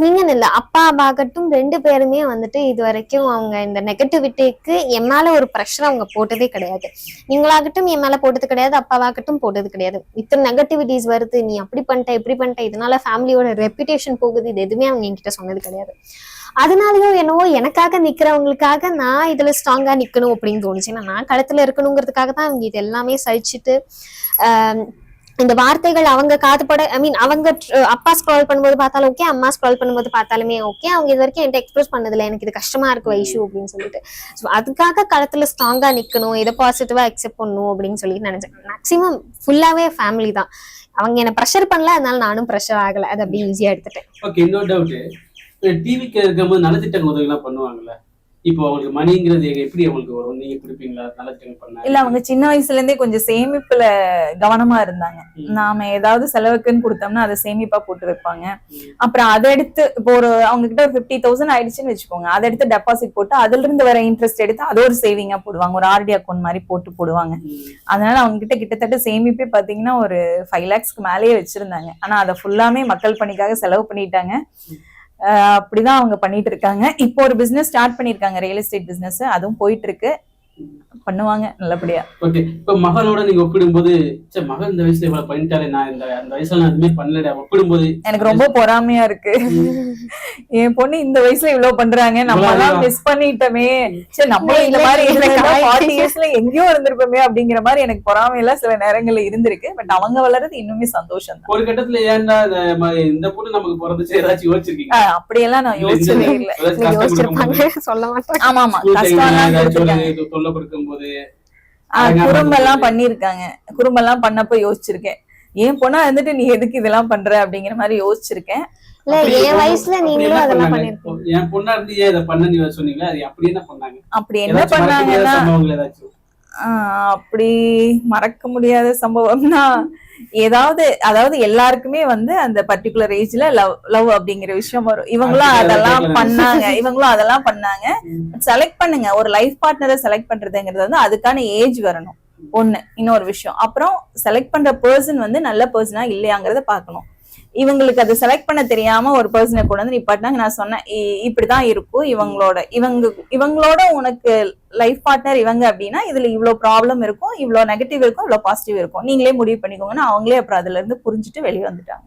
நீங்கன்னு இல்ல, அப்பா ஆகட்டும் 2 பேருமே வந்துட்டு இது வரைக்கும் அவங்க இந்த நெகட்டிவிட்டிக்கு என் மேல ஒரு ப்ரெஷர் அவங்க போட்டதே கிடையாது. நீங்களாகட்டும் என் மேல போட்டது கிடையாது, அப்பாவாகட்டும் போட்டது கிடையாது. இத்தனை நெகட்டிவிட்டிஸ் வருது, நீ அப்படி பண்ணிட்ட இப்படி பண்ணிட்ட, இதனால ஃபேமிலியோட ரெப்யூட்டேஷன் போகுது, இது எதுவுமே அவங்க என்கிட்ட சொன்னது கிடையாது. அதனாலயோ என்னவோ எனக்காக நிக்கிறவங்களுக்காக நான் இதுல ஸ்ட்ராங்கா நிக்கணும் அப்படின்னு தோணுச்சு. நான் களத்துல இருக்கணுங்கிறதுக்காக தான் அவங்க இது எல்லாமே சகிச்சுட்டு இந்த வார்த்தைகள் அவங்க காதுபட அவங்க அப்பா ஸ்க்ரால் பண்ணும்போது பார்த்தாலும் ஓகே, அம்மா ஸ்க்ரால் பண்ணும்போது பார்த்தாலுமே ஓகே, அவங்க இது வரைக்கும் என்கிட்ட எக்ஸ்பிரஸ் பண்ணதில்லை எனக்கு இது கஷ்டமா இருக்கு வைஷு அப்படின்னு சொல்லிட்டு. ஸோ அதுக்காக களத்துல ஸ்ட்ராங்கா நிக்கணும், இதை பாசிட்டிவா அக்செப்ட் பண்ணணும் அப்படின்னு சொல்லி நினைச்சேன். மேக்சிமம் ஃபுல்லாவே ஃபேமிலி தான். அவங்க என்ன ப்ரெஷர் பண்ணல, அதனால நானும் ப்ரெஷர் ஆகல, அது அப்படியே ஈஸியா எடுத்துட்டேன். ஓகே, இன்னொரு டவுட், டிவிக்கு இருக்கும்போது நலத்திட்ட உதவிலாம் பண்ணுவாங்கல்ல, இப்போ அவங்களுக்கு மணிங்கிறது எப்படி அவங்களுக்கு வரும்? நீங்க கொடுப்பீங்களா? நலத்திட்டம் பண்ண இல்ல, அவங்க சின்ன வயசுல இருந்தே கொஞ்சம் சேமிப்புல கவனமா இருந்தாங்க. நாம ஏதாவது செலவுக்குன்னு கொடுத்தோம்னா அதை சேமிப்பா போட்டு வைப்பாங்க. அப்புறம் அதை எடுத்து இப்போ அவங்க கிட்ட ஒரு 50,000 ஆயிடுச்சுன்னு வச்சுக்கோங்க, அதை எடுத்து டெபாசிட் போட்டு அதுல இருந்து வர இன்ட்ரெஸ்ட் எடுத்து அது ஒரு சேவிங்கா போடுவாங்க, ஒரு ஆர்டி அக்கௌண்ட் மாதிரி போட்டு போடுவாங்க. அதனால அவங்க கிட்ட கிட்டத்தட்ட சேமிப்பே பாத்தீங்கன்னா ஒரு 5 lakhsக்கு மேலேயே வச்சிருந்தாங்க. ஆனா அதை ஃபுல்லாமே மக்கள் பணிக்காக செலவு பண்ணிட்டாங்க. அப்படிதான் அவங்க பண்ணிட்டு இருக்காங்க. இப்போ ஒரு பிசினஸ் ஸ்டார்ட் பண்ணிருக்காங்க, ரியல் எஸ்டேட் பிசினஸ், அதுவும் போயிட்டு இருக்கு, பண்ணுவாங்க நல்லபடியா. ஓகே, இப்ப மகளோட நீங்க ஒப்பிடும்போது மகள் இந்த வயசுல இவ்வளவு பண்ணிட்டாலே, நான் அந்த வயசுல நான் எதுவுமே பண்ணல ஒப்பிடும்போது எனக்கு ரொம்ப பொறாமையா இருக்கு. என் பொண்ணு இந்த வயசுல இவ்வளவு பண்றாங்க, நம்ம எல்லாம் மிஸ் பண்ணிட்டோமே, சரி நம்மளும் இந்த மாதிரி 40 yearsல எங்கேயோ இருந்திருப்போமே அப்படிங்கிற மாதிரி எனக்கு பொறாமையெல்லாம் சில நேரங்கள்ல இருந்திருக்கு. பட் அவங்க வளர்றது இன்னுமே சந்தோஷம் தான். ஒரு கட்டத்துல ஏன்டா இந்த பொண்ணு நமக்கு பிறந்துச்சு ஏதாச்சும் யோசிச்சிருக்கீங்க? அப்படியெல்லாம் நான் யோசிச்சதே இல்லை. சொல்ல மாட்டேன். ஆமா ஆமா, கஷ்டம் கொடுக்கும்போது குறும்பெல்லாம் பண்ணிருக்காங்க. குறும்பெல்லாம் பண்ணப்ப யோசிச்சிருக்கேன், ஏன் பொண்ணா இருந்துட்டு நீ எதுக்கு இதெல்லாம் பண்ற அப்படிங்கிற மாதிரி யோசிச்சிருக்கேன். இல்ல, என் வயசுல நீங்களும் அதெல்லாம் பண்ணிருக்கீங்க. என் பொண்ணா இருந்து ஏன் இதை பண்ண நீ சொன்னீங்க, அது அப்படி என்ன பண்ணாங்க? அப்படி என்ன பண்ணாங்கன்னா, அப்படி மறக்க முடியாத சம்பவம்னா அதாவது எல்லாருக்குமே அந்த பர்டிகுலர் ஏஜ்ல லவ் அப்படிங்கிற விஷயம் வரும். இவங்களும் அதெல்லாம் பண்ணாங்க. செலக்ட் பண்ணுங்க, ஒரு லைஃப் பார்ட்னரை செலக்ட் பண்றதுங்கிறது அதுக்கான ஏஜ் வரணும் ஒண்ணு. இன்னொரு விஷயம், அப்புறம் செலக்ட் பண்ற பர்சன் நல்ல பர்சனா இல்லையாங்கிறத பாக்கணும். இவங்களுக்கு அதை செலக்ட் பண்ண தெரியாம ஒரு பர்சனை கொண்டு வந்து நிப்பாட்டினாங்க. நான் சொன்னேன், இப்படிதான் இருக்கும் இவங்களோட உனக்கு லைஃப் பார்ட்னர் இவங்க அப்படின்னா இதுல இவ்வளவு ப்ராப்ளம் இருக்கும், இவ்வளவு நெகட்டிவ் இருக்கும், இவ்வளவு பாசிட்டிவ் இருக்கும், நீங்களே முடிவு பண்ணிக்கோங்கன்னா அவங்களே அப்புறம் அதுல இருந்து புரிஞ்சுட்டு வெளியே வந்துட்டாங்க.